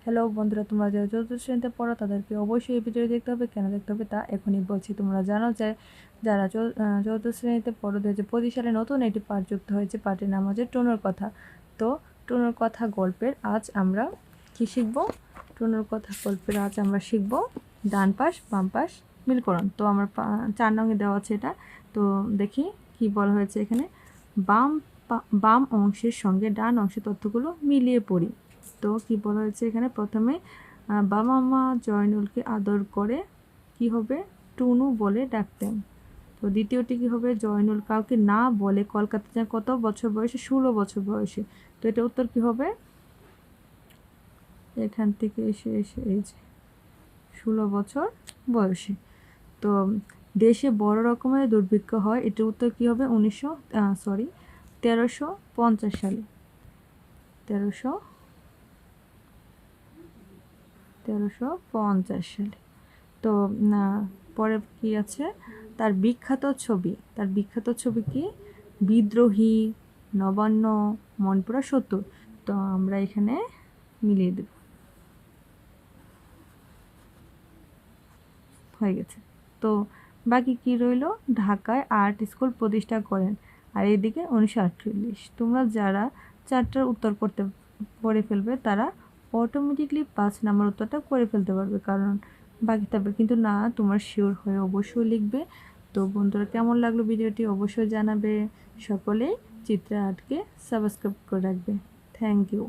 Hello বন্ধুরা, তোমরা যারা চতুর্থ শ্রেণীতে পড়ো তাদেরকে অবশ্যই এই ভিডিও দেখতে হবে। কেন দেখতে হবে তা এখনই বলছি। তোমরা জানো যে যারা চতুর্থ শ্রেণীতে পড়ো 2025 সালে নতুন একটি পাঠ যুক্ত হয়েছে। পাঠের নাম হচ্ছে টুনুর কথা। তো টুনুর কথা গল্পের আজ আমরা কি শিখব? টুনুর কথা গল্পের আজ আমরা শিখব ডান পাশ বাম পাশ মিলকরণ। তো আমার 4 নঙে দেওয়া আছে এটা। তো দেখি কি বলা হয়েছে এখানে। বাম অংশের সঙ্গে ডান অংশের তথ্যগুলো মিলিয়ে পড়ি। তো কি বলা হয়েছে এখানে, প্রথমে বাবা মা জয়নুলকে আদর করে কি হবে টুনু বলে ডাকতেন। তো দ্বিতীয়টি কি হবে, জয়নুল কাউকে না বলে কলকাতা যায় কত বছর বয়সে? 16 বছর বয়সে। তো এটা উত্তর কি হবে, এখান থেকে এসে এসে এই যে 16 বছর বয়সে। তো দেশে বড় রকমের দুর্ভিক্ষ হয়, এটার উত্তর কি হবে 1350 সালে। 1350 সালে। তো পরে কি আছে, তার বিখ্যাত ছবি কি? বিদ্রোহী, নবান্ন, মনপুরা 70। তো আমরা এখানে মিলিয়ে দেব, হয়ে গেছে। তো বাকি কি রইল, ঢাকায় আর্ট স্কুল প্রতিষ্ঠা করেন, আর এদিকে 1948। তোমরা যারা 4টার উত্তর করে ফেলবে তারা অটোমেটিকলি 5 নাম্বার উত্তরটা করে ফেলতে পারবে, কারণ বাকি থাকবে। কিন্তু না, তোমার শিওর হয়ে অবশ্যই লিখবে। তো বন্ধুরা, কেমন লাগলো ভিডিওটি অবশ্যই জানাবে। সকলেই চিত্রা আর্টকে সাবস্ক্রাইব করে রাখবে। Thank you.